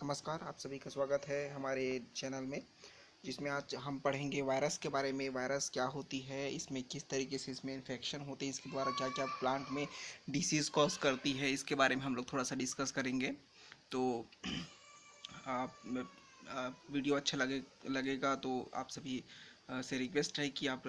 नमस्कार, आप सभी का स्वागत है हमारे चैनल में, जिसमें आज हम पढ़ेंगे वायरस के बारे में। वायरस क्या होती है, इसमें किस तरीके से इसमें इन्फेक्शन होती है, इसके द्वारा क्या क्या प्लांट में डिसीज़ कॉज करती है, इसके बारे में हम लोग थोड़ा सा डिस्कस करेंगे। तो आप वीडियो अच्छा लगेगा तो आप सभी से रिक्वेस्ट है कि आप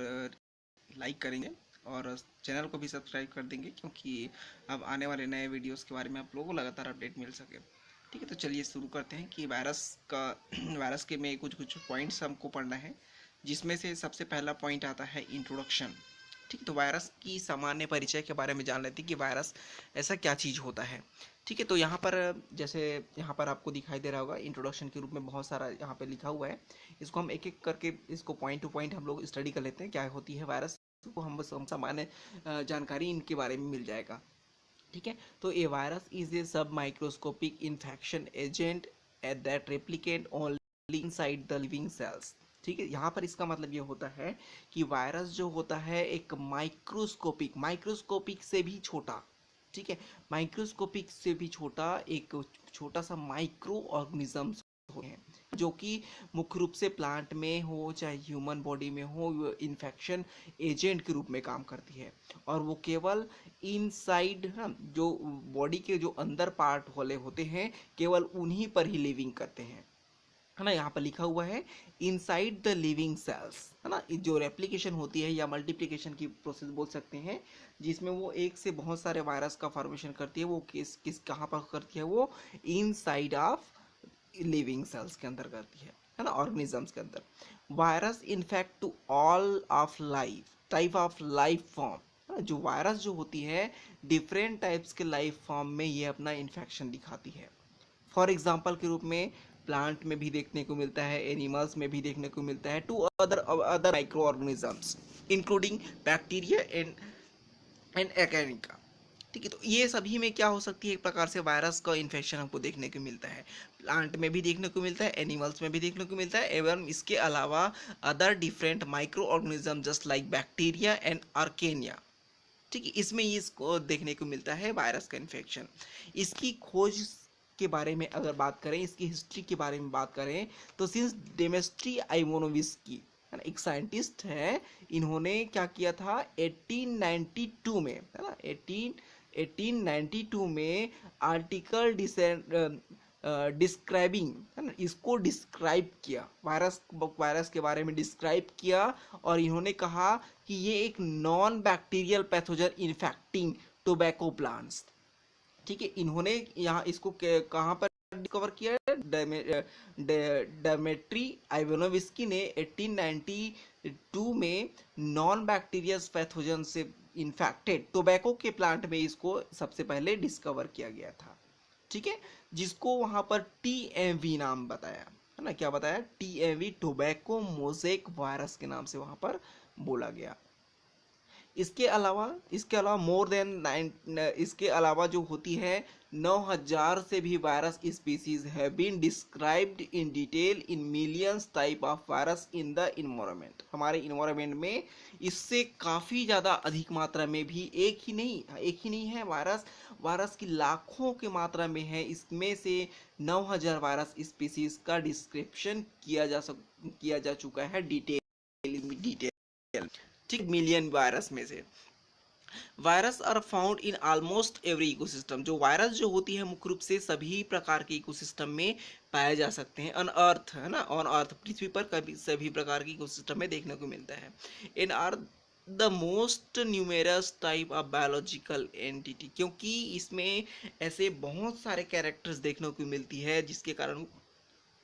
लाइक करेंगे और चैनल को भी सब्सक्राइब कर देंगे, क्योंकि अब आने वाले नए वीडियोस के बारे में आप लोगों को लगातार अपडेट मिल सके। ठीक है, तो चलिए शुरू करते हैं कि वायरस का वायरस के में कुछ कुछ पॉइंट्स हमको पढ़ना है, जिसमें से सबसे पहला पॉइंट आता है इंट्रोडक्शन। ठीक है, तो वायरस की सामान्य परिचय के बारे में जान लेते हैं कि वायरस ऐसा क्या चीज़ होता है। ठीक है, तो यहाँ पर जैसे यहाँ पर आपको दिखाई दे रहा होगा इंट्रोडक्शन के रूप में बहुत सारा यहाँ पे लिखा हुआ है। इसको हम एक एक करके इसको पॉइंट टू पॉइंट हम लोग स्टडी कर लेते हैं, क्या होती है वायरस को हम सामान्य जानकारी इनके बारे में मिल जाएगा। ठीक है, तो ए वायरस इज ए सब microscopic infection agent at that replicate only inside the living cells. ठीक है, यहाँ पर इसका मतलब ये होता है कि वायरस जो होता है एक माइक्रोस्कोपिक से भी छोटा, ठीक है, माइक्रोस्कोपिक से भी छोटा एक छोटा सा माइक्रो ऑर्गेनिजम्स हैं, जो कि मुख्य रूप से प्लांट में हो चाहे ह्यूमन बॉडी में हो, इन्फेक्शन एजेंट के रूप में काम करती है। और वो केवल इनसाइड ना, जो बॉडी के जो अंदर पार्ट वाले होते हैं, केवल उन्हीं पर ही लिविंग करते हैं, है ना। यहाँ पर लिखा हुआ है इनसाइड द लिविंग सेल्स, है ना। जो रेप्लिकेशन होती है या मल्टीप्लिकेशन की प्रोसेस बोल सकते हैं, जिसमें वो एक से बहुत सारे वायरस का फॉर्मेशन करती है, वो किस किस कहाँ पर करती है, वो इनसाइड ऑफ लिविंग सेल्स के अंदर करती है ना, ऑर्गेनिजम्स के अंदर। Virus infect to all of life type of life form. जो वायरस जो होती है डिफरेंट टाइप्स के लाइफ फॉर्म में ये अपना इन्फेक्शन दिखाती है। फॉर एग्जाम्पल के रूप में प्लांट में भी देखने को मिलता है, एनिमल्स में भी देखने को मिलता है, to other micro organisms including bacteria and एकानिका। ठीक है, तो ये सभी में क्या हो सकती है, एक प्रकार से वायरस का इन्फेक्शन हमको देखने को मिलता है। प्लांट में भी देखने को मिलता है, एनिमल्स में भी देखने को मिलता है, एवं इसके अलावा other different micro organism just like bacteria and आर्केनिया। ठीक है, इसमें इसको देखने को मिलता है वायरस का इन्फेक्शन। इसकी खोज के बारे में अगर बात करें, इसकी हिस्ट्री के बारे में बात करें, तो सिंस डेमेस्ट्री आइमोनोविस्की, है ना, एक साइंटिस्ट है, इन्होंने क्या किया था 1892 में, है ना, 1892 में आर्टिकल डिस्क्राइबिंग, है ना, इसको डिस्क्राइब किया, वायरस के बारे में डिस्क्राइब किया। और इन्होंने कहा कि ये एक non bacterial pathogen infecting tobacco plants. ठीक है, इन्होंने यहाँ इसको कहाँ पर डिस्कवर किया है, डेमेट्री आइवानोविस्की ने 1892 में नॉन बैक्टीरियस पैथोजन से इन्फेक्टेड टोबैको के प्लांट में इसको सबसे पहले डिस्कवर किया गया था। ठीक है, जिसको वहां पर TMV नाम बताया, है ना, क्या बताया, TMV टोबैको मोज़ेक वायरस के नाम से वहां पर बोला गया। इसके अलावा मोर देन 9, इसके अलावा जो होती है 9000 से भी virus species have been described in detail in millions type of virus in the environment. हमारे इन्वायरमेंट में इससे काफ़ी ज़्यादा अधिक मात्रा में भी एक ही नहीं है वायरस की लाखों की मात्रा में है। इसमें से 9000 वायरस स्पीसीज का डिस्क्रिप्शन किया जा चुका है डिटेल। ठीक, मिलियन वायरस में से। Virus are found in almost every ecosystem. जो वायरस जो होती है मुख्य रूप से सभी प्रकार के इकोसिस्टम में पाए जा सकते हैं। ऑन अर्थ, है ना, ऑन अर्थ पृथ्वी पर कभी सभी प्रकार के इकोसिस्टम में देखने को मिलता है। इन are the most numerous type of biological entity, क्योंकि इसमें ऐसे बहुत सारे कैरेक्टर्स देखने को मिलती है जिसके कारण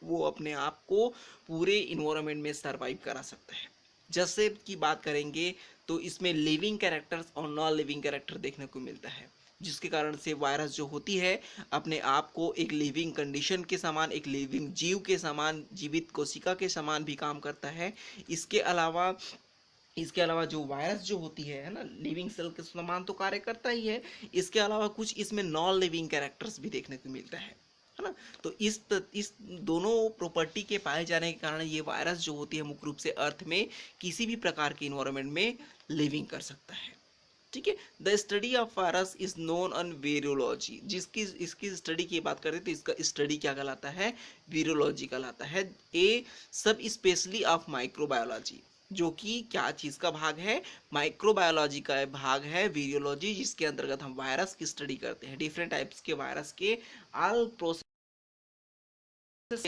वो अपने आप को पूरे इन्वायरमेंट में सरवाइव करा सकता है। जैसे की बात करेंगे तो इसमें लिविंग कैरेक्टर्स और नॉन लिविंग कैरेक्टर देखने को मिलता है, जिसके कारण से वायरस जो होती है अपने आप को एक लिविंग कंडीशन के समान, एक लिविंग जीव के समान, जीवित कोशिका के समान भी काम करता है। इसके अलावा जो वायरस जो होती है ना, लिविंग सेल के समान तो कार्य करता ही है, इसके अलावा कुछ इसमें नॉन लिविंग कैरेक्टर्स भी देखने को मिलता है ना। तो इस दोनों प्रॉपर्टी के पाए जाने के कारण ये वायरस जो होती है मुख्य रूप से अर्थ में किसी भी प्रकार के इन्वायरमेंट में लिविंग कर सकता है। ठीक है। The study of virus is known on virology, जिसकी इसकी स्टडी की बात करें तो इसका स्टडी क्या कहलाता है, वीरोलॉजी कहलाता है। ए सब स्पेशली ऑफ माइक्रोबायोलॉजी, जो कि क्या चीज का भाग है, माइक्रोबायोलॉजी का भाग है वीरियोलॉजी, जिसके अंतर्गत हम वायरस की स्टडी करते हैं, डिफरेंट टाइप्स के वायरस के ऑल प्रोसेस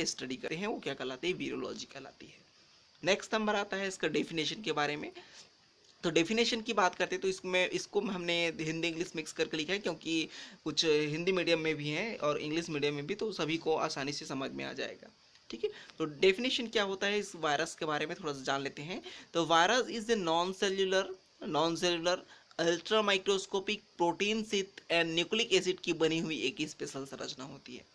स्टडी करते हैं, वो क्या कहलाते हैं, वीरियोलॉजी कहलाती है। नेक्स्ट नंबर आता है इसका डेफिनेशन के बारे में। तो डेफिनेशन की बात करते हैं तो इसमें इसको हमने हिंदी इंग्लिश मिक्स करके लिखा है, क्योंकि कुछ हिंदी मीडियम में भी हैं और इंग्लिश मीडियम में भी, तो सभी को आसानी से समझ में आ जाएगा। ठीक है, तो डेफिनेशन क्या होता है इस वायरस के बारे में थोड़ा सा जान लेते हैं। तो virus is a non cellular ultra microscopic protein Sith and nucleic acid की बनी हुई एक स्पेशल संरचना होती है।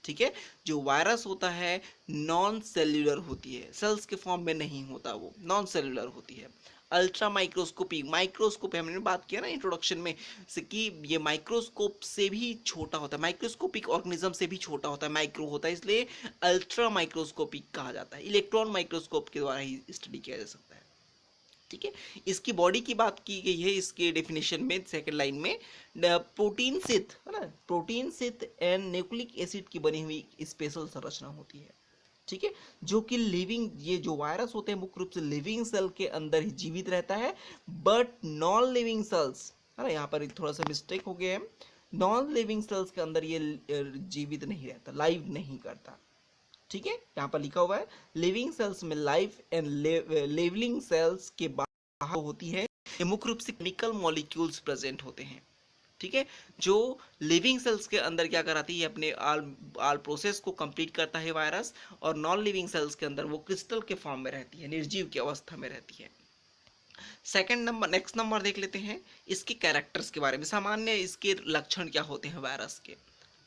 ठीक है, जो वायरस होता है नॉन सेल्युलर होती है, सेल्स के फॉर्म में नहीं होता, वो नॉन सेल्युलर होती है। अल्ट्रा माइक्रोस्कोपिक, माइक्रोस्कोप हमने बात किया ना इंट्रोडक्शन में से कि ये माइक्रोस्कोप से भी छोटा होता है, माइक्रोस्कोपिक ऑर्गेनिज्म से भी छोटा होता है, माइक्रो होता है, इसलिए अल्ट्रा माइक्रोस्कोपिक कहा जाता है। इलेक्ट्रॉन माइक्रोस्कोप के द्वारा ही स्टडी किया जा सकता है। ठीक है, इसकी बॉडी की बात की गई है इसके डेफिनेशन में सेकंड लाइन में, प्रोटीन सिथ है ना, protein Sith and nucleic acid की बनी हुई स्पेशल संरचना होती है। ठीक है, जो कि लिविंग, ये जो वायरस होते हैं मुख्य रूप से लिविंग सेल के अंदर ही जीवित रहता है, बट नॉन लिविंग सेल्स, है ना, यहाँ पर थोड़ा सा मिस्टेक हो गया है, नॉन लिविंग सेल्स के अंदर ये जीवित नहीं रहता, लाइव नहीं करता। ठीक है, यहाँ पर लिखा हुआ है लिविंग सेल्स में लाइफ एंड लेवलिंग सेल्स के बाहर होती है, ये मुख्य रूप से केमिकल मॉलिक्यूल्स प्रेजेंट होते हैं। ठीक है, जो लिविंग सेल्स के अंदर क्या कराती है, अपने आल प्रोसेस को कंप्लीट करता है वायरस, और नॉन लिविंग सेल्स के अंदर वो क्रिस्टल के फॉर्म में रहती है, निर्जीव की अवस्था में रहती है। सेकंड नंबर, नेक्स्ट नंबर देख लेते हैं इसके कैरेक्टर्स के बारे में, सामान्य इसके लक्षण क्या होते हैं वायरस के।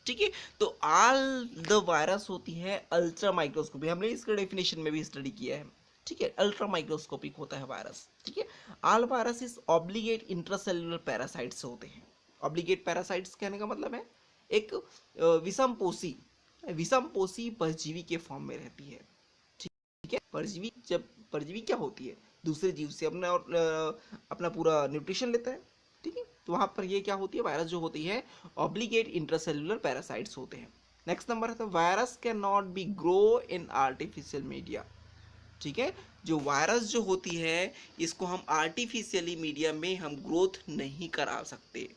ठीक है, तो ऑल द वायरस होती है अल्ट्रा माइक्रोस्कोपिक, हमने इसके डेफिनेशन में भी स्टडी किया है। ठीक है, अल्ट्रा माइक्रोस्कोपिक होता है वायरस। ठीक है, all virus is obligate intracellular parasites होते हैं। ऑब्लिगेट पैरासाइट्स कहने का मतलब है एक विषमपोषी परजीवी के फॉर्म में रहती है। ठीक है, परजीवी, जब परजीवी क्या होती है, दूसरे जीव से अपना अपना पूरा न्यूट्रिशन लेता है। ठीक है, तो वहां पर ये क्या होती है, वायरस जो होती है ऑब्लिगेट इंट्रासेल्युलर पैरासाइट्स होते हैं। नेक्स्ट नंबर है तो virus can not be grow in artificial media. ठीक है, जो वायरस जो होती है इसको हम आर्टिफिशियली मीडिया में हम ग्रोथ नहीं करा सकते।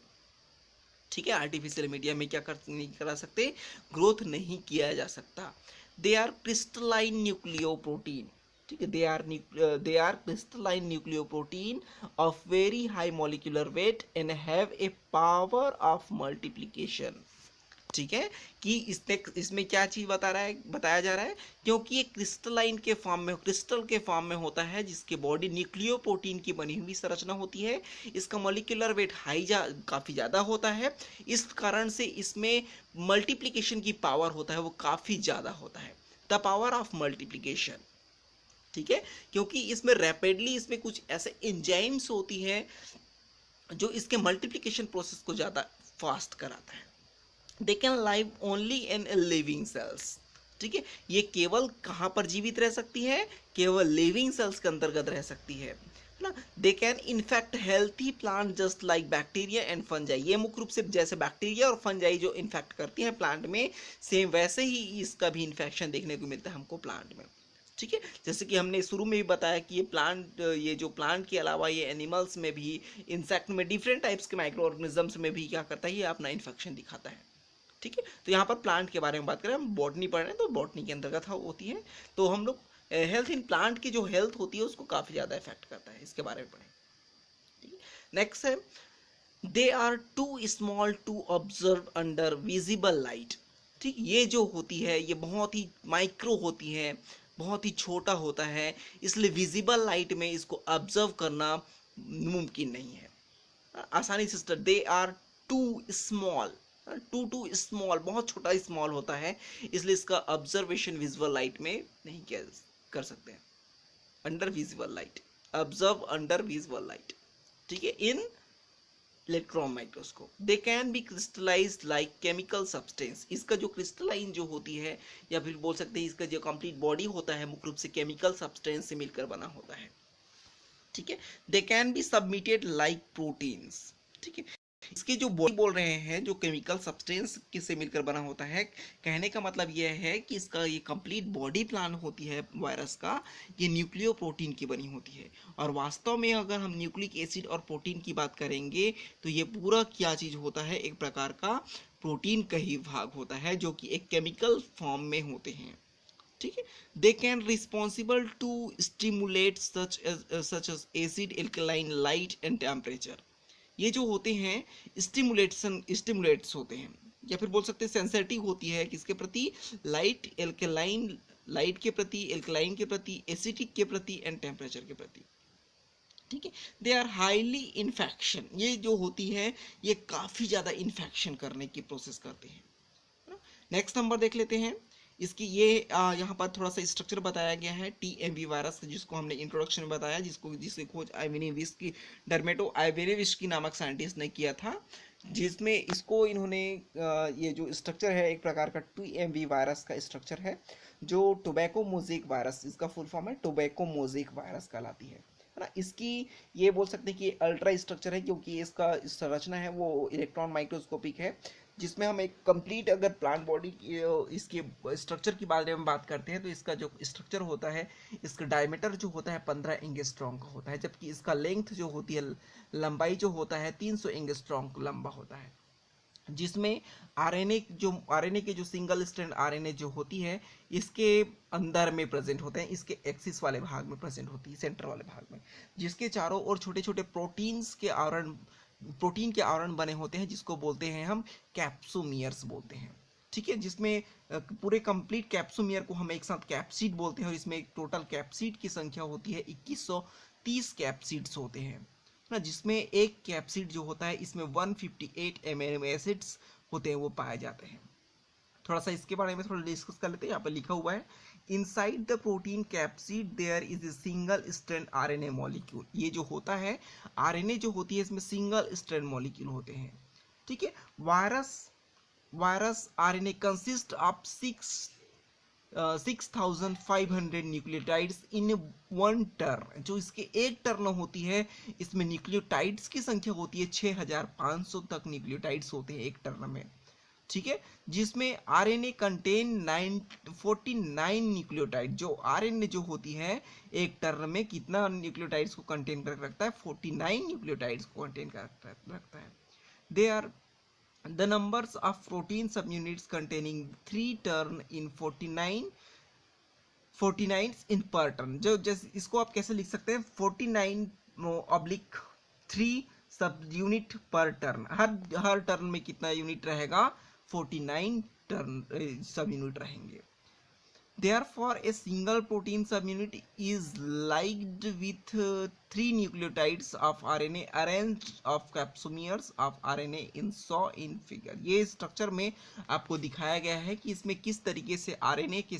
ठीक है, आर्टिफिशियल मीडिया में क्या नहीं करा सकते, ग्रोथ नहीं किया जा सकता। They are crystalline nucleoprotein. ठीक है, they are crystalline nucleoprotein of very high molecular weight and have a power of multiplication. ठीक है, कि इसमें क्या चीज बताया जा रहा है, क्योंकि ये क्रिस्टलाइन के फॉर्म में, क्रिस्टल के फॉर्म में होता है, जिसके बॉडी न्यूक्लियोप्रोटीन की बनी हुई संरचना होती है, इसका मॉलिक्यूलर वेट काफी ज्यादा होता है, इस कारण से इसमें मल्टीप्लिकेशन की पावर होता है वो काफी ज्यादा होता है, द पावर ऑफ मल्टीप्लिकेशन। ठीक है, क्योंकि इसमें रैपिडली इसमें कुछ ऐसे एंजाइम्स होती है जो इसके मल्टीप्लिकेशन प्रोसेस को ज्यादा फास्ट कराता है। They can live only in living cells. ठीक है, ये केवल कहाँ पर जीवित रह सकती है, केवल लिविंग सेल्स के अंतर्गत रह सकती है ना। They can infect healthy plant just like bacteria and fungi, ये मुख्य रूप से जैसे बैक्टीरिया और फंजाई जो इन्फेक्ट करती हैं प्लांट में, सेम वैसे ही इसका भी इन्फेक्शन देखने को मिलता है हमको प्लांट में। ठीक है, जैसे कि हमने शुरू में भी बताया कि ये जो प्लांट के अलावा ये एनिमल्स में भी, इंसेक्ट में, डिफरेंट टाइप्स के माइक्रो ऑर्गेनिजम्स में भी क्या करता है, ये अपना इन्फेक्शन दिखाता है। ठीक है, तो यहाँ पर प्लांट के बारे में बात करें, हम बॉटनी पढ़ रहे हैं तो बॉटनी के अंतर्गत होती है, तो हम लोग हेल्थ इन प्लांट की जो हेल्थ होती है उसको काफी ज्यादा इफेक्ट करता है, इसके बारे में पढ़ें। ठीक है, नेक्स्ट है they are too small to observe under visible light. ठीक, ये जो होती है ये बहुत ही माइक्रो होती है, बहुत ही छोटा होता है, इसलिए विजिबल लाइट में इसको ऑब्जर्व करना मुमकिन नहीं है आसानी से। They are too small, too small, बहुत छोटा स्मॉल होता है, इसलिए इसका ऑब्जर्वेशन विजुअल लाइट में नहीं किया कर सकते हैं, under visual light, observe under visual light. ठीक है, in electron microscope. They can be crystallized like chemical substance, इसका जो क्रिस्टलाइन जो होती है, या फिर बोल सकते हैं इसका जो कंप्लीट बॉडी होता है मुख्य रूप से केमिकल सब्सटेंस से मिलकर बना होता है। ठीक है, they can be submitted like proteins. ठीक है। इसके जो बॉडी बोल रहे हैं, जो केमिकल सब्सटेंस किससे मिलकर बना होता है, कहने का मतलब यह है कि इसका ये कंप्लीट बॉडी प्लान होती है वायरस का, ये न्यूक्लियो प्रोटीन की बनी होती है। और वास्तव में अगर हम न्यूक्लिक एसिड और प्रोटीन की बात करेंगे तो ये पूरा क्या चीज़ होता है, एक प्रकार का प्रोटीन का ही भाग होता है जो कि एक केमिकल फॉर्म में होते हैं। ठीक है। They can responsible to stimulate such as acid, alkaline, light and temperature. ये जो होते हैं स्टिमुलेट्स होते हैं, या फिर बोल सकते हैं सेंसिटिव होती है किसके प्रति, लाइट, एल्कलाइन, लाइट के प्रति, एल्कलाइन के प्रति, एसिडिक के प्रति एंड टेम्परेचर के प्रति। ठीक है। दे आर हाईली इन्फेक्शन, ये जो होती है ये काफ़ी ज़्यादा इन्फेक्शन करने की प्रोसेस करते हैं। नेक्स्ट नंबर देख लेते हैं। इसकी ये यहाँ पर थोड़ा सा स्ट्रक्चर बताया गया है टीएमवी वायरस, जिसको हमने इंट्रोडक्शन में बताया, जिसकी खोज आइवेनिविस्की, डर्मेटो आइवेनिविस्की नामक साइंटिस्ट ने किया था, जिसमें इसको इन्होंने ये जो स्ट्रक्चर है एक प्रकार का टीएमवी वायरस का स्ट्रक्चर है, जो टोबैको मोज़ेक वायरस, इसका फुल फॉर्म है टोबैको मोज़ेक वायरस कहलाती है ना। इसकी ये बोल सकते हैं कि अल्ट्रा स्ट्रक्चर है, क्योंकि इसका संरचना है वो इलेक्ट्रॉन माइक्रोस्कोपिक है, जिसमें हम एक कंप्लीट अगर प्लांट बॉडी इसके स्ट्रक्चर की बारे में बात करते हैं तो इसका जो स्ट्रक्चर होता है, इसका डायमीटर जो होता है 15 एंगस्ट्रॉम का होता है, जबकि इसका लेंथ जो होती है, लंबाई जो होता है 300 एंगस्ट्रॉम लंबा होता है, जिसमें आरएनए के जो सिंगल स्ट्रैंड आरएनए जो होती है इसके अंदर में प्रेजेंट होते हैं, इसके एक्सिस वाले भाग में प्रेजेंट होती है, सेंटर वाले भाग में, जिसके चारों ओर छोटे छोटे प्रोटीन के आवरण बने होते हैं, जिसको बोलते हैं हम कैप्सोमियर्स बोलते हैं। ठीक है। जिसमें पूरे कंप्लीट कैप्सोमियर को हम एक साथ कैप्सिड बोलते हैं, और इसमें टोटल कैप्सिड की संख्या होती है 2130 कैप्सिड्स होते हैं ना, जिसमें एक कैप्सिड जो होता है इसमें 158 एमिनो एसिड्स होते हैं, वो पाए जाते हैं। थोड़ा सा इसके बारे में थोड़ा डिस्कस कर लेते हैं। यहाँ पर लिखा हुआ है, inside the protein capsid there is a single strand RNA molecule. ये जो होता है आरएनए जो होती है इसमें सिंगल स्ट्रैंड मॉलिक्यूल होते हैं। ठीक है। Virus RNA consist of 6500 nucleotides in one turn. जो इसके एक टर्न होती है इसमें न्यूक्लियोटाइड्स की संख्या होती है 6500 तक न्यूक्लियोटाइड्स होते हैं एक टर्न में। ठीक है। जिसमें आरएनए कंटेन 49 न्यूक्लियोटाइड, जो आरएनए जो होती है एक टर्न में कितना न्यूक्लियोटाइड्स को कंटेन कर रखता है, 49 न्यूक्लियोटाइड्स को कंटेन कर रखता है। They are the numbers of protein subunits containing 3 turn in 49 in per turn। जो जैसे इसको आप कैसे लिख सकते हैं, 49/3 सब यूनिट पर टर्न, हर टर्न में कितना यूनिट रहेगा, 49 टर्न सब यूनिट रहेंगे। Therefore, a single protein subunit is liked with 3 nucleotides of RNA arranged of capsomeres of RNA in saw in figure। ये स्ट्रक्चर में आपको दिखाया गया है कि इसमें किस तरीके से आरएनए के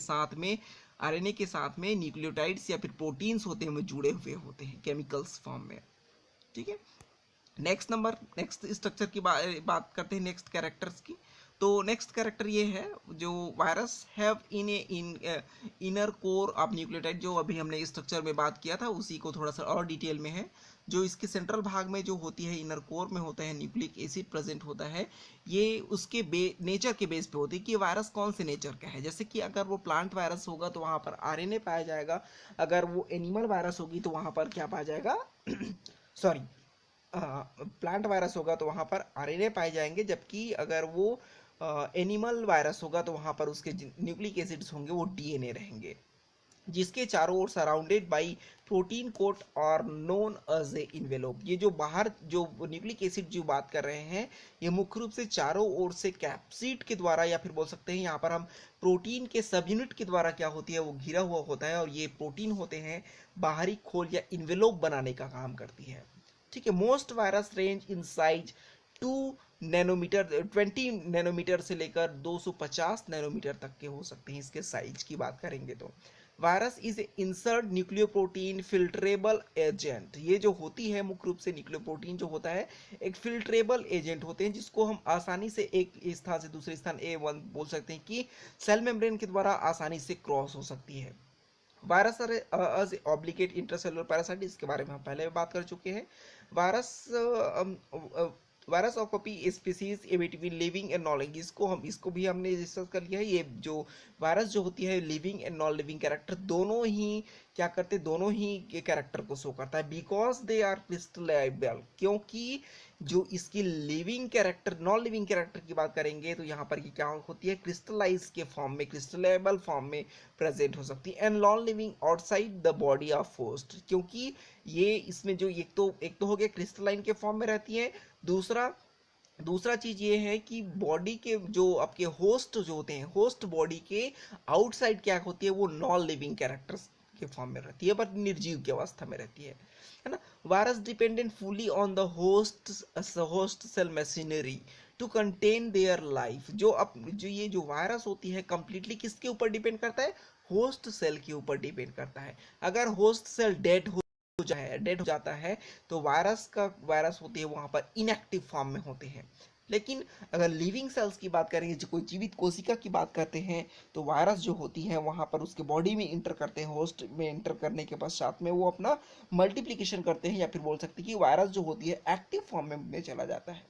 साथ में न्यूक्लियोटाइड्स या फिर प्रोटीन्स होते हैं वो जुड़े हुए होते हैं केमिकल्स फॉर्म में। ठीक है। नेक्स्ट स्ट्रक्चर की बात करते हैं, नेक्स्ट कैरेक्टर्स की। तो नेक्स्ट कैरेक्टर ये है, जो virus have inner core of nucleotide, जो अभी हमने स्ट्रक्चर में बात किया था उसी को थोड़ा सा और डिटेल में है। जो इसके सेंट्रल भाग में जो होती है इनर कोर में होता है न्यूक्लिक एसिड प्रेजेंट होता है। ये उसके नेचर के बेस पे होती है कि वायरस कौन से नेचर का है। जैसे कि अगर वो प्लांट वायरस होगा तो वहाँ पर आरएनए पाया जाएगा, अगर वो एनिमल वायरस होगी तो वहाँ पर क्या पाया जाएगा सॉरी प्लांट वायरस होगा तो वहाँ पर आरएनए पाए जाएंगे, जबकि अगर वो एनिमल वायरस होगा तो वहाँ पर उसके न्यूक्लिक एसिड्स होंगे वो डीएनए रहेंगे, जिसके चारों ओर सराउंडेड बाई प्रोटीन कोट और नोन एज ए इन्वेलोप। ये जो बाहर जो न्यूक्लिक एसिड जो बात कर रहे हैं ये मुख्य रूप से चारों ओर से कैप्सिड के द्वारा, या फिर बोल सकते हैं यहाँ पर हम प्रोटीन के सब यूनिट के द्वारा क्या होती है वो घिरा हुआ होता है, और ये प्रोटीन होते हैं बाहरी खोल या इन्वेलोप बनाने का काम करती है। ठीक है। Most virus range in size 20 nanometer से लेकर 250 नैनोमीटर तक के हो सकते हैं। इसके साइज की बात करेंगे तो virus is insert nucleoprotein filtrable agent. ये जो होती है मुख्य रूप से न्यूक्लियोप्रोटीन जो होता है एक फिल्ट्रेबल एजेंट होते हैं, जिसको हम आसानी से एक स्थान से दूसरे स्थान A1 बोल सकते हैं कि सेल मेम्ब्रेन के द्वारा आसानी से क्रॉस हो सकती है। Virus as obligate intercellular parasite, इसके बारे में हम पहले भी बात कर चुके हैं। वायरस वायरस और copy species between living and non living, इसको भी हमने डिस्कस कर लिया है। ये जो वायरस जो होती है living and non living character दोनों ही क्या करते, दोनों ही के कैरेक्टर को शो करता है, बिकॉज दे आर क्रिस्टलाइबल। क्योंकि जो इसकी living character, non living character की बात करेंगे तो यहाँ पर ये क्या होती है, क्रिस्टलाइज के फॉर्म में, क्रिस्टलाइबल फॉर्म में प्रेजेंट हो सकती है। And non living outside the body of host, क्योंकि ये इसमें जो एक तो हो गया क्रिस्टलाइन के फॉर्म में रहती है, दूसरा दूसरा चीज ये है कि बॉडी के जो आपके होस्ट जो होते हैं, होस्ट बॉडी के आउटसाइड क्या होती है, वो नॉन लिविंग कैरेक्टर्स के फॉर्म में रहती है, बट निर्जीव की अवस्था में रहती है ना। Virus dependent fully on the host cell machinery to contain their life. जो ये जो वायरस होती है कंप्लीटली किसके ऊपर डिपेंड करता है, होस्ट सेल के ऊपर डिपेंड करता है। अगर होस्ट सेल डेड हो जाता है तो वायरस होते हैं वहां पर इनएक्टिव फॉर्म में होते हैं। लेकिन अगर लिविंग सेल्स की बात करेंगे, जो कोई जीवित कोशिका की बात करते हैं, तो वायरस जो होती है वहां पर उसके बॉडी में इंटर करते हैं, होस्ट में इंटर करने के पश्चात में वो अपना मल्टीप्लिकेशन करते हैं, या फिर बोल सकते हैं कि वायरस जो होती है एक्टिव फॉर्म में चला जाता है।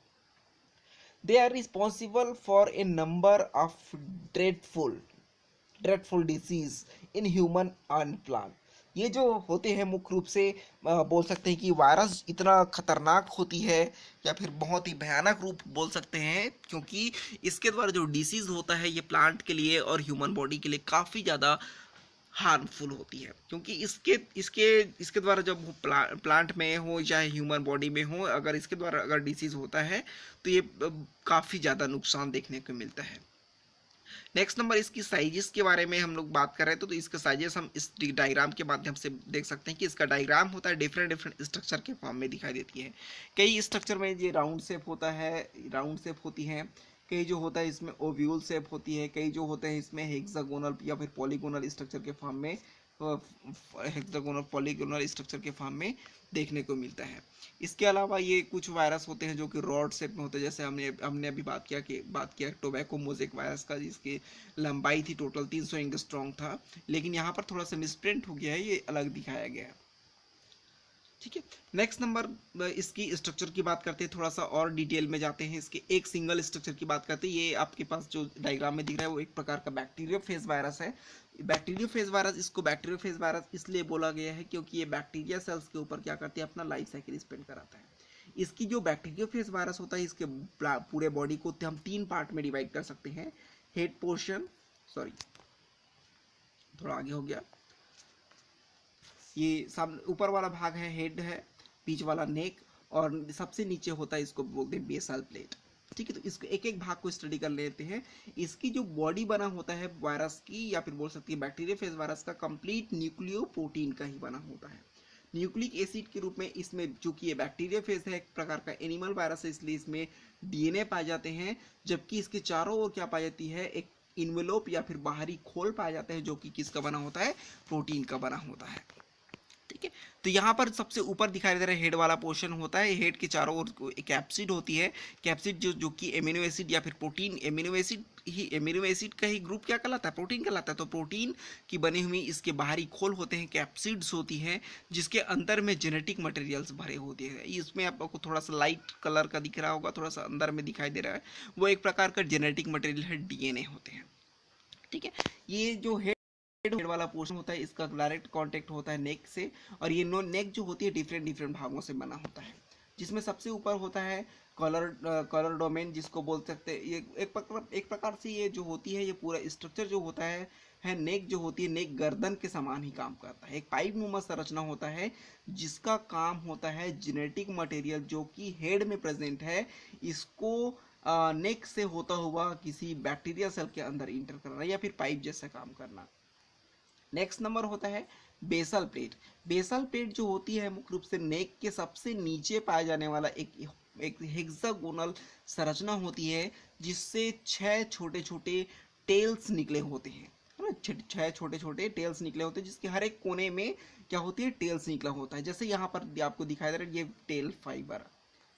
They are responsible for a number of dreadful disease in human and plant. ये जो होते हैं मुख्य रूप से बोल सकते हैं कि वायरस इतना खतरनाक होती है, या फिर बहुत ही भयानक रूप बोल सकते हैं, क्योंकि इसके द्वारा जो डिसीज होता है ये प्लांट के लिए और ह्यूमन बॉडी के लिए काफ़ी ज़्यादा हार्मफुल होती है। क्योंकि इसके इसके इसके द्वारा जब वो प्लांट में हो चाहे ह्यूमन बॉडी में हो, अगर इसके द्वारा अगर डिसीज होता है तो ये काफ़ी ज़्यादा नुकसान देखने को मिलता है। नेक्स्ट नंबर इसकी साइजेस के बारे में हम लोग बात कर रहे थे, तो इसके साइजेस हम इस डायग्राम के माध्यम से देख सकते हैं कि इसका डायग्राम होता है डिफरेंट स्ट्रक्चर के फॉर्म में दिखाई देती है। कई स्ट्रक्चर में ये राउंड शेप होता है, राउंड शेप होती है, कई जो होता है इसमें ओव्यूल शेप होती है, कई जो होते हैं इसमें हेक्सागोनल या फिर पॉलीगोनल स्ट्रक्चर के फॉर्म में, हेक्सागोनल पॉलीगोनल स्ट्रक्चर के फॉर्म में देखने को मिलता है। इसके अलावा ये कुछ वायरस होते हैं जो कि रॉड शेप में होते हैं, जैसे हमने अभी बात किया टोबैको मोज़ेक वायरस का, जिसकी लंबाई थी टोटल 300 एंगस्ट्रॉन्ग था, लेकिन यहाँ पर थोड़ा सा मिसप्रिंट हो गया है, ये अलग दिखाया गया है। ठीक है, नेक्स्ट नंबर इसकी स्ट्रक्चर की बात करते हैं, थोड़ा सा और डिटेल में जाते हैं। इसके एक सिंगल स्ट्रक्चर की बात करते हैं। ये आपके पास जो डायग्राम में दिख रहा है वो एक प्रकार का बैक्टीरियोफेज वायरस है। बैक्टीरियोफेज वायरस, इसको बैक्टीरियोफेज वायरस इसलिए बोला गया है क्योंकि ये बैक्टीरिया सेल्स के ऊपर क्या करती है, अपना लाइफ साइकिल स्पेंड कराता है। इसकी जो बैक्टीरियोफेज वायरस होता है, इसके पूरे बॉडी को हम 3 पार्ट में डिवाइड कर सकते हैं। हेड पोर्शन, सॉरी थोड़ा आगे हो गया, ये सामने ऊपर वाला भाग है हेड है, बीच वाला नेक, और सबसे नीचे होता है इसको बोलते हैं बेसल प्लेट। ठीक है, तो इसको एक एक भाग को स्टडी कर लेते हैं। इसकी जो बॉडी बना होता है वायरस की, या फिर बोल सकती है बैक्टीरियोफेज वायरस का, कंप्लीट न्यूक्लियो प्रोटीन का ही बना होता है। न्यूक्लिक एसिड के रूप में इसमें, चूंकि ये बैक्टीरियोफेज है, एक प्रकार का एनिमल वायरस है, इसलिए इसमें डीएनए पाए जाते हैं, जबकि इसके चारों ओर क्या पाई जाती है, एक इन्वेलोप या फिर बाहरी खोल पाया जाता है, जो कि किसका बना होता है, प्रोटीन का बना होता है। ठीक है, तो यहाँ पर सबसे ऊपर दिखाई दे रहा है हेड वाला पोर्शन होता है। हेड के चारों ओर कैप्सिड होती है। कैप्सिड जो कि एमिनो एसिड या फिर प्रोटीन, एमिनो एसिड का ही ग्रुप क्या कहलाता है, प्रोटीन कहलाता है। तो प्रोटीन की बनी हुई इसके बाहरी खोल होते हैं, कैप्सिड्स होती हैं, जिसके अंदर में जेनेटिक मटेरियल्स भरे होते हैं। इसमें आपको थोड़ा सा लाइट कलर का दिख रहा होगा, थोड़ा सा अंदर में दिखाई दे रहा है, वो एक प्रकार का जेनेटिक मटेरियल है, डीएनए होते हैं। ठीक है, ये जो हेड वाला पोर्शन होता है, इसका डायरेक्ट कांटेक्ट होता है नेक से, और ये नेक जो होती है डिफरेंट भागों से बना होता है, जिसमें सबसे ऊपर होता है कलर डोमेन, जिसको बोल सकते हैं। ये एक प्रकार से ये जो होती है, ये पूरा स्ट्रक्चर जो होता है नेक जो होती है, नेक गर्दन के समान ही काम करता है। एक पाइप नुमा संरचना होता है, जिसका काम होता है जेनेटिक मटेरियल जो कि हेड में प्रेजेंट है, इसको नेक से होता हुआ किसी बैक्टीरिया सेल के अंदर इंटर करना, या फिर पाइप जैसा काम करना। नेक्स्ट नंबर होता है बेसल प्लेट। बेसल प्लेट जो होती है मुख्य रूप से नेक के सबसे नीचे पाया जाने वाला एक हेक्सागोनल संरचना होती है, जिससे 6 छोटे छोटे टेल्स निकले होते हैं, है ना। 6 छोटे छोटे टेल्स निकले होते हैं, जिसके हर एक कोने में क्या होती है, टेल्स निकला होता है। जैसे यहाँ पर आपको दिखाई दे रहा है ये टेल फाइबर,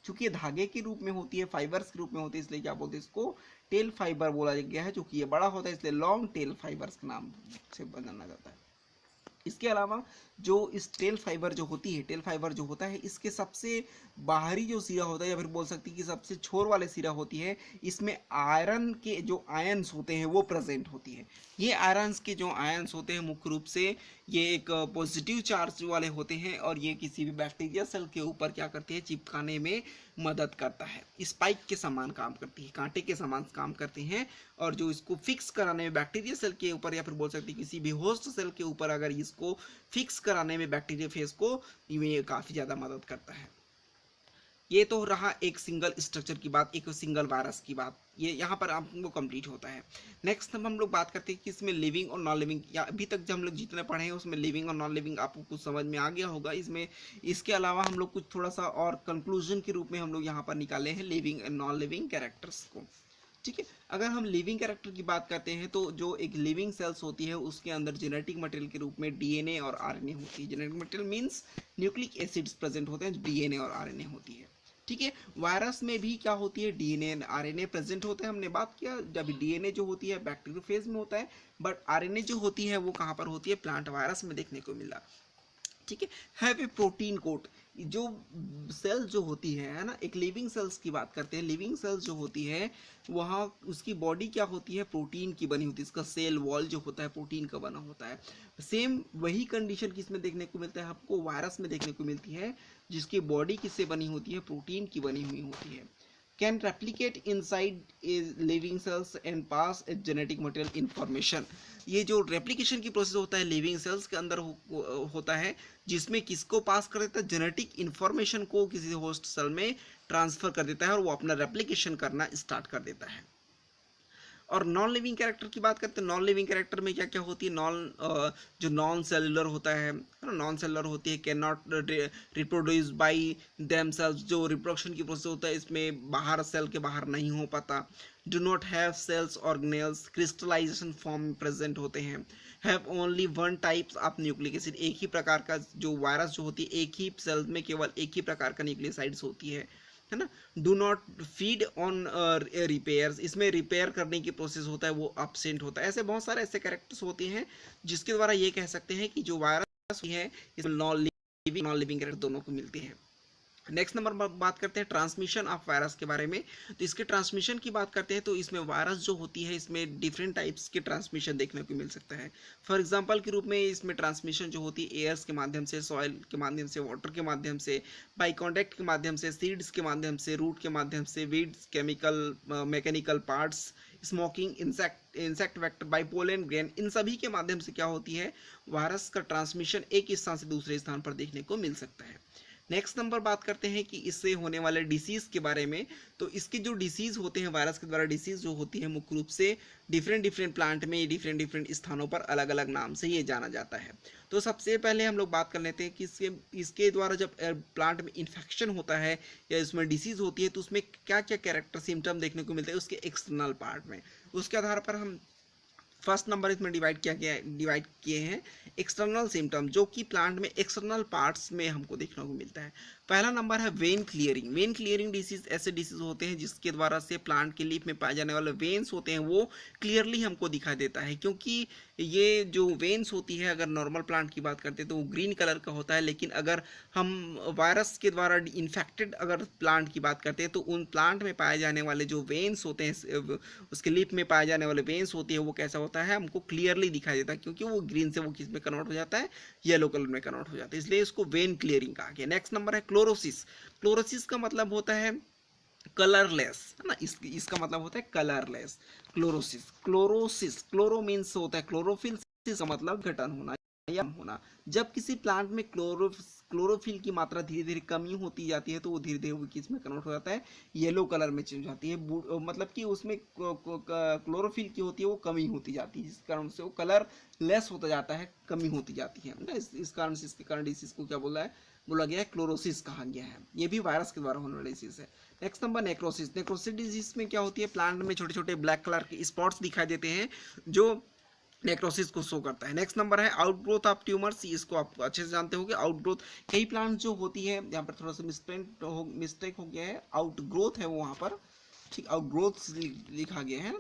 चूंकि ये धागे के रूप में होती है, फाइबर्स के रूप में होती है, इसलिए क्या बोलते हैं, इसको टेल फाइबर बोला गया है। चूंकि ये बड़ा होता है इसलिए लॉन्ग टेल फाइबर्स के नाम से जाना जाता है। इसके अलावा जो इस टेल फाइबर जो होती है, टेल फाइबर जो होता है, इसके सबसे बाहरी जो सिरा होता है, या फिर बोल सकते हैं कि सबसे छोर वाले सिरा होती है, इसमें आयरन के जो आयंस होते हैं वो प्रेजेंट होती है। ये आयरन्स के जो आयंस होते हैं मुख्य रूप से ये एक पॉजिटिव चार्ज वाले होते हैं, और ये किसी भी बैक्टीरिया सेल के ऊपर क्या करते हैं, चिपकाने में मदद करता है। स्पाइक के समान काम करती है, कांटे के समान काम करते हैं, और जो इसको फिक्स कराने में बैक्टीरिया सेल के ऊपर, या फिर बोल सकते हैं किसी भी होस्ट सेल के ऊपर अगर इसको फिक्स कराने में बैक्टीरिया फेज को ये काफ़ी ज़्यादा मदद करता है। ये तो रहा एक सिंगल स्ट्रक्चर की बात, एक सिंगल वायरस की बात, ये यहाँ पर आपको कंप्लीट होता है। नेक्स्ट हम लोग बात करते हैं कि इसमें लिविंग और नॉन लिविंग, या अभी तक जो हम लोग जितने पढ़े हैं उसमें लिविंग और नॉन लिविंग आपको कुछ समझ में आ गया होगा। इसमें इसके अलावा हम लोग कुछ थोड़ा सा और कंक्लूजन के रूप में हम लोग यहाँ पर निकाले हैं living and non living characters को। ठीक है, अगर हम लिविंग कैरेक्टर की बात करते हैं तो जो एक लिविंग सेल्स होती है उसके अंदर जेनेटिक मटेरियल के रूप में डीएनए और आरएनए होती है। Genetic material means nucleic acids present होते हैं, डीएनए और आरएनए होती है। ठीक है, वायरस में भी क्या होती है, डीएनए आरएनए प्रेजेंट होते हैं। हमने बात किया जब डीएनए जो होती है बैक्टीरियोफेज में होता है, बट आरएनए जो होती है वो कहाँ पर होती है, प्लांट वायरस में देखने को मिला। ठीक है, हैव ए प्रोटीन कोट। जो सेल्स जो होती है ना, एक लिविंग सेल्स की बात करते हैं, लिविंग सेल्स जो होती है वहाँ उसकी बॉडी क्या होती है, प्रोटीन की बनी होती है, इसका सेल वॉल जो होता है प्रोटीन का बना होता है। सेम वही कंडीशन किसमें देखने को मिलता है, आपको वायरस में देखने को मिलती है, जिसकी बॉडी किससे बनी होती है, प्रोटीन की बनी हुई होती है। can replicate inside a living cells and pass a genetic material information। ये जो रेप्लिकेशन की प्रोसेस होता है लिविंग सेल्स के अंदर होता है, जिसमें किसको पास कर देता है, जेनेटिक इंफॉर्मेशन को किसी होस्ट सेल में ट्रांसफर कर देता है, और वो अपना रेप्लिकेशन करना स्टार्ट कर देता है। और नॉन लिविंग कैरेक्टर की बात करते हैं, नॉन लिविंग कैरेक्टर में क्या क्या होती है, जो नॉन सेलुलर होता है ना, नॉन सेलुलर होती है, can not reproduce by themselves. जो रिप्रोडक्शन की प्रोसेस होता है इसमें बाहर सेल के बाहर नहीं हो पाता। Do not have cells organelles, crystallization form present होते हैं। Have only one types of nucleic acid, एक ही प्रकार का जो वायरस जो होती है, एक ही सेल में केवल एक ही प्रकार का न्यूक्लियोसाइड्स होती है ना। Do not feed on repairs, इसमें रिपेयर करने की प्रोसेस होता है वो absent होता है। ऐसे बहुत सारे ऐसे कैरेक्टर्स होते हैं जिसके द्वारा ये कह सकते हैं कि जो वायरस है इसमें नॉन लिविंग कैरेक्टर दोनों को मिलते हैं। नेक्स्ट नंबर बात करते हैं ट्रांसमिशन ऑफ वायरस के बारे में। तो इसके ट्रांसमिशन की बात करते हैं तो इसमें वायरस जो होती है इसमें डिफरेंट टाइप्स के ट्रांसमिशन देखने को मिल सकता है। फॉर एग्जांपल के रूप में इसमें ट्रांसमिशन जो होती है एयर्स के माध्यम से, सॉइल के माध्यम से, वाटर के माध्यम से, बाई कॉन्टैक्ट के माध्यम से, सीड्स के माध्यम से, रूट के माध्यम से, weeds, chemical mechanical parts, smoking, insect vector, by pollen grain, इन सभी के माध्यम से क्या होती है, वायरस का ट्रांसमिशन एक स्थान से दूसरे स्थान पर देखने को मिल सकता है। नेक्स्ट नंबर बात करते हैं कि इससे होने वाले डिसीज के बारे में। तो इसके जो डिसीज होते हैं वायरस के द्वारा डिसीज जो होती है मुख्य रूप से डिफरेंट प्लांट में डिफरेंट स्थानों पर अलग अलग नाम से ये जाना जाता है। तो सबसे पहले हम लोग बात कर लेते हैं कि इसके द्वारा जब प्लांट में इन्फेक्शन होता है या इसमें डिसीज होती है तो उसमें क्या क्या कैरेक्टर सिम्टम देखने को मिलते हैं उसके एक्सटर्नल पार्ट में। उसके आधार पर हम फर्स्ट नंबर इसमें डिवाइड किए हैं एक्सटर्नल सिम्टम, जो कि प्लांट में एक्सटर्नल पार्ट्स में हमको देखने को मिलता है। पहला नंबर है when clearing. When clearing disease ऐसे डिसीज होते हैं जिसके द्वारा से प्लांट के लीफ में पाए जाने वाले वेन्स होते हैं वो क्लियरली हमको दिखाई देता है, क्योंकि ये जो वेन्स होती है अगर नॉर्मल प्लांट की बात करते हैं तो वो ग्रीन कलर का होता है, लेकिन अगर हम वायरस के द्वारा इन्फेक्टेड अगर प्लांट की बात करते हैं तो उन प्लांट में पाए जाने वाले जो वेन्स होते हैं, उसके लीफ में पाए जाने वाले वेन्स होती है वो कैसा होता है, हमको क्लियरली दिखाई देता है, क्योंकि वो ग्रीन से वो किस में कन्वर्ट हो जाता है, येलो कलर में कन्वर्ट हो जाता है, इसलिए इसको वेन क्लियरिंग कहा गया। नेक्स्ट नंबर है क्लोरोसिस। क्लोरोसिस का मतलब होता है कलरलेस, है ना, इसका मतलब होता है कलरलेस। क्लोरोसिस क्लोरो मीन्स होता है क्लोरोफिल, का मतलब घटन होना या होना। जब किसी प्लांट में क्लोरोफिल की मात्रा धीरे धीरे कमी होती जाती है तो वो धीरे धीरे वो किस में कन्वर्ट हो जाता है, येलो कलर में चेंज हो जाती है, मतलब कि उसमें क्लोरोफिल की होती है वो कमी होती जाती है, जिस कारण से वो कलर लेस होता जाता है, कमी होती जाती है ना। इस कारण से इसके कारण डिसीज को क्या बोला गया है, क्लोरोसिस कहा गया है। ये भी वायरस के द्वारा होने वाली डिसीज है। Next number necrosis. Necrosis disease में क्या होती है, प्लांट में छोटे छोटे ब्लैक कलर के स्पॉट्स दिखाई देते हैं जो नेक्रोसिस को शो करता है। नेक्स्ट नंबर है आउटग्रोथ ऑफ ट्यूमर्स। इसको आप अच्छे से जानते होंगे। आउटग्रोथ कई प्लांट जो होती है, यहाँ पर थोड़ा सा मिस्टेक हो गया है, आउटग्रोथ है वो वहाँ पर, ठीक, आउटग्रोथ लिखा गया है।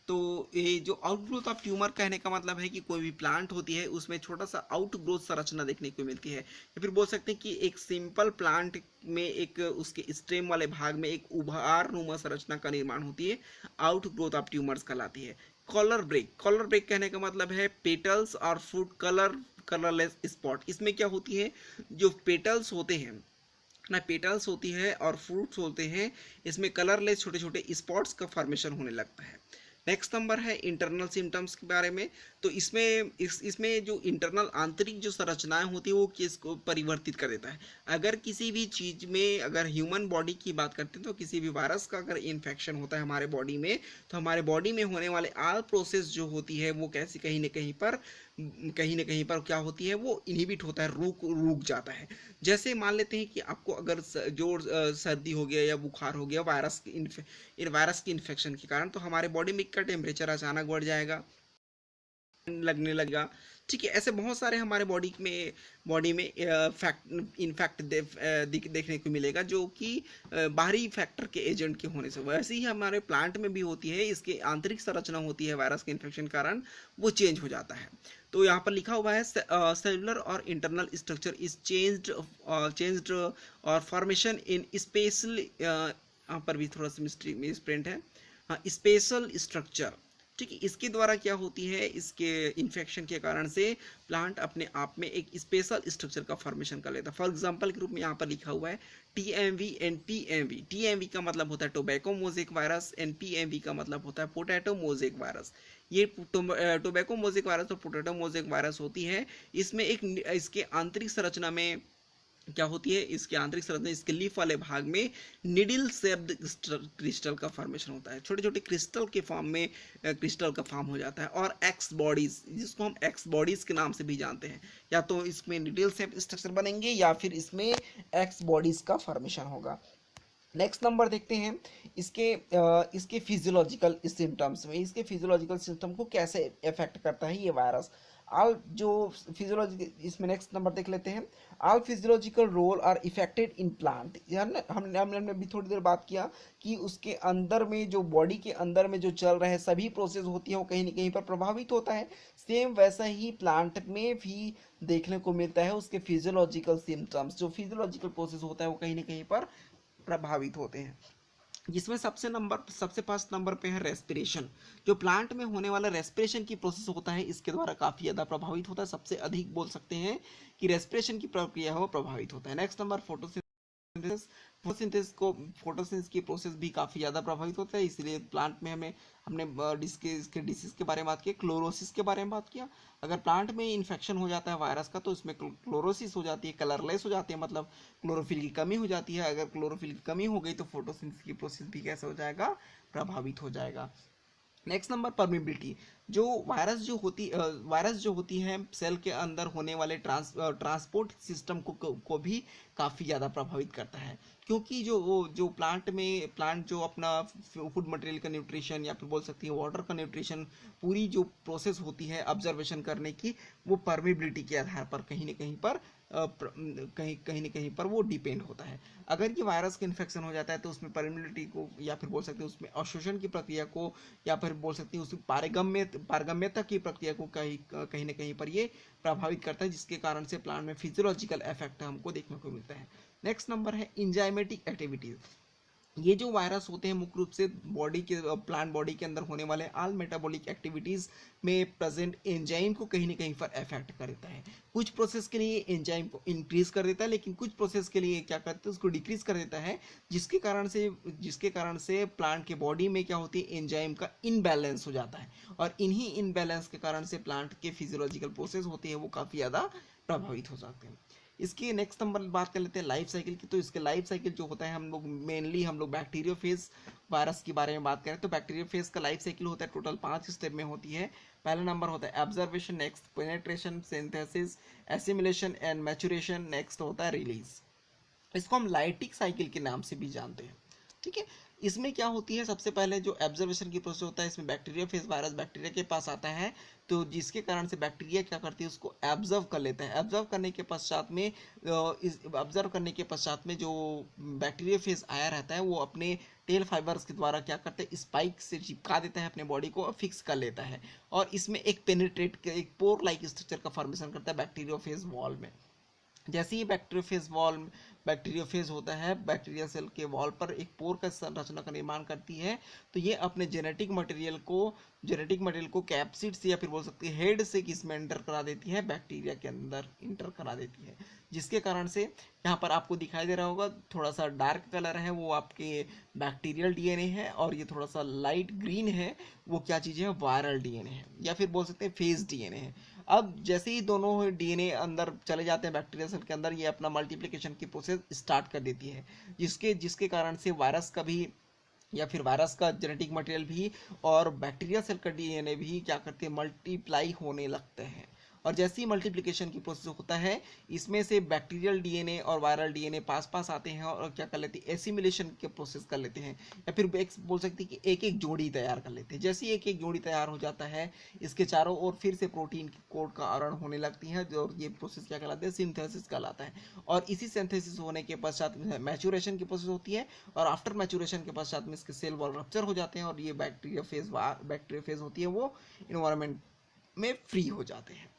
तो ये जो आउटग्रोथ ऑफ ट्यूमर कहने का मतलब है कि कोई भी प्लांट होती है उसमें छोटा सा आउटग्रोथ संरचना देखने को मिलती है, या फिर बोल सकते हैं कि एक सिंपल प्लांट में एक उसके स्टेम वाले भाग में एक उभार नुमा संरचना का निर्माण होती है, आउटग्रोथ ऑफ ट्यूमर्स कहलाती है। कॉलर ब्रेक कहने का मतलब है पेटल्स और फ्रूट कलरलेस स्पॉट। इसमें क्या होती है, जो पेटल्स होते हैं ना, पेटल्स होती है और फ्रूट्स होते हैं, इसमें कलरलेस छोटे छोटे स्पॉट्स का फॉर्मेशन होने लगता है। नेक्स्ट नंबर है इंटरनल सिम्टम्स के बारे में। तो इसमें जो इंटरनल आंतरिक जो संरचनाएं होती है वो किसको परिवर्तित कर देता है। अगर किसी भी चीज में, अगर ह्यूमन बॉडी की बात करते हैं तो किसी भी वायरस का अगर इन्फेक्शन होता है हमारे बॉडी में, तो हमारे बॉडी में होने वाले ऑल प्रोसेस जो होती है वो कैसे कहीं ना कहीं पर क्या होती है, वो इनहिबिट होता है, रुक जाता है। जैसे मान लेते हैं कि आपको अगर सर्दी हो गया या बुखार हो गया वायरस की इन्फेक्शन के कारण, तो हमारे बॉडी में का टेम्परेचर अचानक बढ़ जाएगा, लगने लगेगा। ठीक है, ऐसे बहुत सारे हमारे बॉडी में इनफैक्ट देखने को मिलेगा, जो कि बाहरी फैक्टर के एजेंट के होने से। वैसे ही हमारे प्लांट में भी होती है, इसकी आंतरिक संरचना होती है वायरस के इन्फेक्शन के कारण वो चेंज हो जाता है। तो यहाँ पर लिखा हुआ है सेलुलर और इंटरनल स्ट्रक्चर इज चेंज्ड और फॉर्मेशन इन स्पेशल, यहाँ पर भी थोड़ा सा मिसप्रिंट है, स्पेशल स्ट्रक्चर। ठीक है, इसके द्वारा क्या होती है, इसके इन्फेक्शन के कारण से प्लांट अपने आप में एक स्पेशल स्ट्रक्चर का फॉर्मेशन कर लेता है। फॉर एग्जांपल के रूप में यहाँ पर लिखा हुआ है टीएमवी एंड पीएमवी। टीएमवी का मतलब होता है tobacco mosaic virus and PMV का मतलब होता है पोटैटो मोज़ेक वायरस। ये टोबैको मोज़ेक वायरस और पोटैटो मोज़ेक वायरस होती है। इसमें इसके आंतरिक संरचना में क्या होती है, इसके आंतरिक संरचना, इसके लीफ वाले भाग में निडल शेप्ड क्रिस्टल का फॉर्मेशन होता है। छोटे छोटे क्रिस्टल के फॉर्म में क्रिस्टल का फॉर्म हो जाता है। और एक्स बॉडीज, जिसको हम एक्स बॉडीज के नाम से भी जानते हैं, या तो इसमें निडल शेप्ड स्ट्रक्चर बनेंगे या फिर इसमें एक्स बॉडीज का फॉर्मेशन होगा। नेक्स्ट नंबर देखते हैं इसके फिजियोलॉजिकल सिम्टम्स में, इसके फिजियोलॉजिकल सिस्टम को कैसे अफेक्ट करता है ये वायरस। ऑल जो फिजियोलॉजी, इसमें नेक्स्ट नंबर देख लेते हैं। All physiological role are affected in plant. हमने भी थोड़ी देर बात किया कि उसके अंदर में, जो बॉडी के अंदर में जो चल रहे सभी प्रोसेस होती है वो कहीं ना कहीं पर प्रभावित होता है। सेम वैसा ही प्लांट में भी देखने को मिलता है, उसके फिजियोलॉजिकल सिम्टम्स, जो फिजियोलॉजिकल प्रोसेस होता है वो कहीं ना कहीं पर प्रभावित होते हैं। जिसमें सबसे फर्स्ट नंबर पे है रेस्पिरेशन। जो प्लांट में होने वाला रेस्पिरेशन की प्रोसेस होता है, इसके द्वारा काफ़ी ज़्यादा प्रभावित होता है। सबसे अधिक बोल सकते हैं कि रेस्पिरेशन की प्रक्रिया हो प्रभावित होता है। नेक्स्ट नंबर फोटोसिंथेसिस की प्रोसेस भी काफ़ी ज़्यादा प्रभावित होता है। इसलिए प्लांट में हमने इसके डिसीज के बारे में बात की, क्लोरोसिस के बारे में बात किया। अगर प्लांट में इन्फेक्शन हो जाता है वायरस का, तो इसमें क्लोरोसिस हो जाती है, कलरलेस हो जाती है, मतलब क्लोरोफिल की कमी हो जाती है। अगर क्लोरोफिल की कमी हो गई तो फोटोसिंथेसिस की प्रोसेस भी कैसे हो जाएगा, प्रभावित हो जाएगा। Next number permeability. जो वायरस जो होती है सेल के अंदर होने वाले ट्रांसपोर्ट सिस्टम को भी काफ़ी ज़्यादा प्रभावित करता है। क्योंकि जो प्लांट जो अपना फूड मटेरियल का न्यूट्रिशन, या फिर बोल सकती है वाटर का न्यूट्रिशन, पूरी जो प्रोसेस होती है ऑब्जर्वेशन करने की, वो परमिबिलिटी के आधार पर कहीं ना कहीं पर कहीं ना कहीं पर वो डिपेंड होता है। अगर ये वायरस का इन्फेक्शन हो जाता है तो उसमें परमिबिलिटी को, या फिर बोल सकते हैं उसमें अवशोषण की प्रक्रिया को, या फिर बोल सकते हैं उसकी पारगम्यता की प्रक्रिया को कहीं ना कहीं पर ये प्रभावित करता है, जिसके कारण से प्लांट में फिजियोलॉजिकल इफेक्ट हमको देखने को मिलता है। नेक्स्ट नंबर है इंजाइमेटिक एक्टिविटीज। ये जो वायरस होते हैं मुख्य रूप से प्लांट बॉडी के अंदर होने वाले ऑल मेटाबॉलिक एक्टिविटीज में प्रेजेंट एंजाइम को कहीं ना कहीं पर अफेक्ट करता है। कुछ प्रोसेस के लिए एंजाइम को इंक्रीज कर देता है, लेकिन कुछ प्रोसेस के लिए क्या करते हैं, उसको डिक्रीज कर देता है, जिसके कारण से प्लांट के बॉडी में क्या होती है, एंजाइम का इनबैलेंस हो जाता है। और इन्हीं इनबैलेंस के कारण से प्लांट के फिजियोलॉजिकल प्रोसेस होते हैं वो काफ़ी ज़्यादा प्रभावित हो जाते हैं। इसकी नेक्स्ट नंबर बात कर लेते हैं लाइफ साइकिल की। तो इसके लाइफ साइकिल जो होता है, हम लोग बैक्टीरियोफेज वायरस के बारे में बात करें तो बैक्टीरियोफेज का लाइफ साइकिल होता है, टोटल 5 स्टेप में होती है। पहला नंबर होता है observation, next penetration, synthesis, assimilation and maturation, next होता है रिलीज। इसको हम लाइटिक साइकिल के नाम से भी जानते हैं। ठीक है, इसमें क्या होती है, सबसे पहले जो एब्जर्वेशन की प्रोसेस होता है, इसमें बैक्टीरिया फेज वायरस बैक्टीरिया के पास आता है, तो जिसके कारण से बैक्टीरिया क्या करती है, उसको एब्जर्व कर लेता है। एब्जर्व करने के पश्चात में जो बैक्टीरिया फेज आया रहता है वो अपने टेल फाइबर्स के द्वारा क्या करते हैं, स्पाइक से चिपका देता है अपने बॉडी को और फिक्स कर लेता है, और इसमें एक पोर लाइक स्ट्रक्चर का फॉर्मेशन करता है बैक्टीरियोफेज वॉल में। जैसे ही बैक्टीरियोफेज होता है, बैक्टीरिया सेल के वॉल पर एक पोर का संरचना का निर्माण करती है, तो ये अपने जेनेटिक मटेरियल को कैप्सिड से या फिर बोल सकते हैं हेड से किसमें एंटर करा देती है, बैक्टीरिया के अंदर इंटर करा देती है, जिसके कारण से यहाँ पर आपको दिखाई दे रहा होगा थोड़ा सा डार्क कलर है वो आपके बैक्टीरियल डीएनए है, और ये थोड़ा सा लाइट ग्रीन है वो क्या चीज़ है, वायरल डीएनए है, या फिर बोल सकते हैं फेज डीएनए है। अब जैसे ही दोनों डीएनए अंदर चले जाते हैं बैक्टीरिया सेल के अंदर, ये अपना मल्टीप्लिकेशन की प्रोसेस स्टार्ट कर देती है, जिसके कारण से वायरस का भी या फिर वायरस का जेनेटिक मटेरियल भी और बैक्टीरिया सेल का डीएनए भी क्या करते हैं, मल्टीप्लाई होने लगते हैं। और जैसे ही मल्टीप्लिकेशन की प्रोसेस होता है, इसमें से बैक्टीरियल डीएनए और वायरल डीएनए पास पास आते हैं और क्या कर लेते हैं, एसिमिलेशन के प्रोसेस कर लेते हैं, या फिर एक बोल सकते हैं कि एक एक जोड़ी तैयार कर लेते हैं। जैसे ही एक एक जोड़ी तैयार हो जाता है, इसके चारों ओर फिर से प्रोटीन की कोट का आवरण होने लगती है, जो ये प्रोसेस क्या कहलाता है, सिंथेसिस कहलाता है। और इसी सिंथेसिस होने के पश्चात मैच्योरेशन की प्रोसेस होती है, और आफ्टर मैच्योरेशन के पश्चात में इसके सेल वॉल रप्चर हो जाते हैं, और ये बैक्टीरिया फेज होती है वो इन्वायरमेंट में फ्री हो जाते हैं।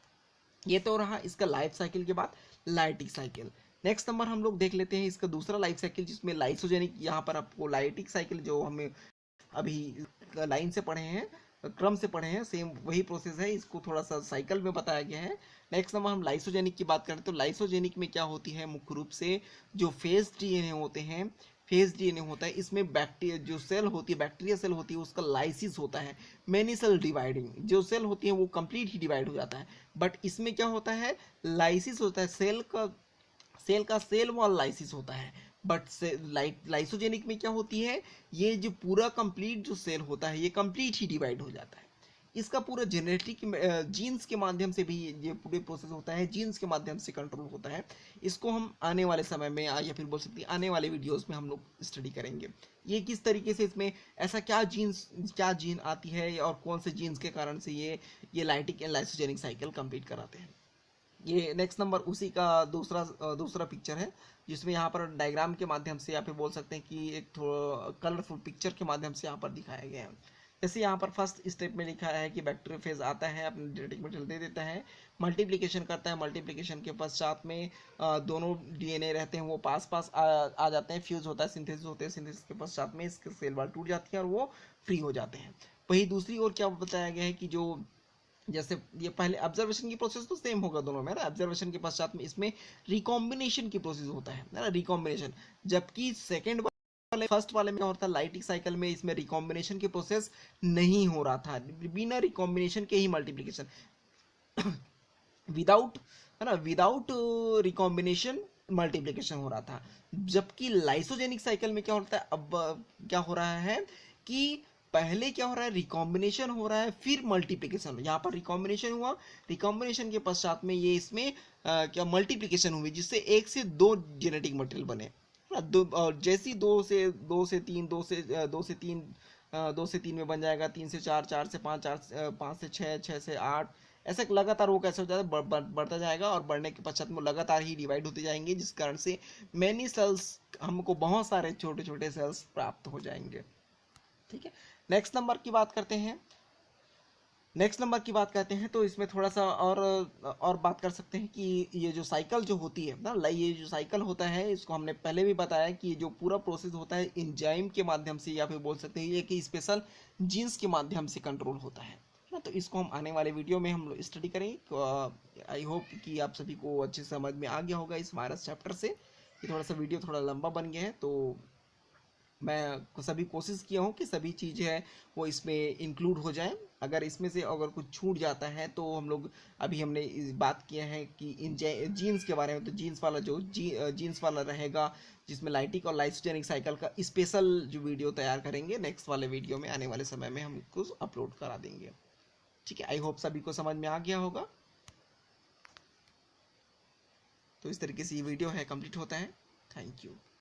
ये तो रहा इसका लाइफ साइकिल के बाद लाइटिक साइकिल। नेक्स्ट नंबर हम लोग देख लेते हैं इसका दूसरा लाइफ साइकिल, जिसमें लाइसोजेनिक, यहाँ पर आपको लाइटिक साइकिल जो हमें अभी लाइन से पढ़े हैं, क्रम से पढ़े हैं, सेम वही प्रोसेस है, इसको थोड़ा सा साइकिल में बताया गया है। नेक्स्ट नंबर हम लाइसोजेनिक की बात करें तो लाइसोजेनिक में क्या होती है, मुख्य रूप से जो फेज डीएनए होते हैं, फेज डीएनए होता है, इसमें बैक्टीरिया जो सेल होती है, बैक्टीरिया सेल होती है, उसका लाइसिस होता है, मेनी सेल डिवाइडिंग, जो सेल होती है वो कंप्लीट ही डिवाइड हो जाता है। बट इसमें क्या होता है, लाइसिस होता है, सेल का सेल वॉल लाइसिस होता है। बट लाइसोजेनिक में क्या होती है, ये जो पूरा कंप्लीट जो सेल होता है ये कंप्लीट ही डिवाइड हो जाता है। इसका पूरा जेनेटिक जीन्स के माध्यम से भी ये पूरे प्रोसेस होता है, जीन्स के माध्यम से कंट्रोल होता है। इसको हम आने वाले समय में या फिर बोल सकते हैं आने वाले वीडियोस में हम लोग स्टडी करेंगे, ये किस तरीके से इसमें ऐसा क्या जीन आती है और कौन से जीन्स के कारण से ये lytic and lysogenic cycle complete कराते हैं। ये नेक्स्ट नंबर उसी का दूसरा पिक्चर है, जिसमें यहाँ पर डायग्राम के माध्यम से या फिर बोल सकते हैं कि एक थोड़ा कलरफुल पिक्चर के माध्यम से यहाँ पर दिखाया गया है। जैसे यहाँ पर फर्स्ट स्टेप में लिखा है कि बैक्टीरियोफेज आता है, अपने जेनेटिक मटेरियल दे देता है, मल्टीप्लिकेशन करता है, मल्टीप्लिकेशन के पश्चात में दोनों डीएनए रहते हैं वो पास पास आ जाते हैं, फ्यूज होता है, सिंथेसिस होते हैं, सिंथेसिस के पश्चात में इसके सेल वॉल टूट जाती है और वो फ्री हो जाते हैं। वही दूसरी ओर क्या बताया गया है कि जो जैसे ये पहले ऑब्जर्वेशन की प्रोसेस तो सेम होगा दोनों में ना, ऑब्जर्वेशन के पश्चात में इसमें रिकॉम्बिनेशन की प्रोसेस होता है ना, रिकॉम्बिनेशन, जबकि फर्स्ट वाले में क्या होता है, लाइटिक साइकिल में इसमें रिकॉम्बिनेशन की प्रोसेस नहीं हो रहा था, बिना रिकॉम्बिनेशन के ही मल्टीप्लिकेशन विदाउट है ना, विदाउट रिकॉम्बिनेशन मल्टीप्लिकेशन हो रहा था। जबकि लाइसोजेनिक साइकिल में क्या होता है, अब क्या हो रहा है कि पहले क्या हो रहा है, रिकॉम्बिनेशन हो रहा है, फिर मल्टीप्लिकेशन। यहाँ पर रिकॉम्बिनेशन हुआ, रिकॉम्बिनेशन के पश्चात में ये इसमें क्या मल्टीप्लिकेशन हुई, जिससे 1 से 2 जेनेटिक मटेरियल बने ना, और जैसी 2 से 3 में बन जाएगा, 3 से 4, 4 से 5, 5 से 6, 6 से 8, ऐसे लगातार वो कैसे हो जाता है, बढ़ता जाएगा, और बढ़ने के पश्चात में लगातार ही डिवाइड होते जाएंगे, जिस कारण से मैनी सेल्स, हमको बहुत सारे छोटे छोटे सेल्स प्राप्त हो जाएंगे। ठीक है, नेक्स्ट नंबर की बात करते हैं। तो इसमें थोड़ा सा और बात कर सकते हैं कि ये जो साइकिल जो होती है ना, ये जो साइकिल होता है, इसको हमने पहले भी बताया कि जो पूरा प्रोसेस होता है एंजाइम के माध्यम से, या फिर बोल सकते हैं ये कि स्पेशल जीन्स के माध्यम से कंट्रोल होता है ना। तो इसको हम आने वाले वीडियो में हम लोग स्टडी करेंगे। आई होप कि आप सभी को अच्छे समझ में आ गया होगा इस वायरस चैप्टर से। ये थोड़ा सा वीडियो थोड़ा लंबा बन गया है, तो मैं सभी कोशिश किया हूँ कि सभी चीज़ें हैं वो इसमें इंक्लूड हो जाए। अगर इसमें से अगर कुछ छूट जाता है तो हम लोग अभी हमने इस बात किया है कि इन जीन्स के बारे में, तो जीन्स वाला रहेगा, जिसमें लाइटिक और लाइसोजेनिक साइकिल का स्पेशल जो वीडियो तैयार करेंगे नेक्स्ट वाले वीडियो में, आने वाले समय में हम इसको अपलोड करा देंगे। ठीक है, आई होप सभी को समझ में आ गया होगा। तो इस तरीके से ये वीडियो है कंप्लीट होता है। Thank you.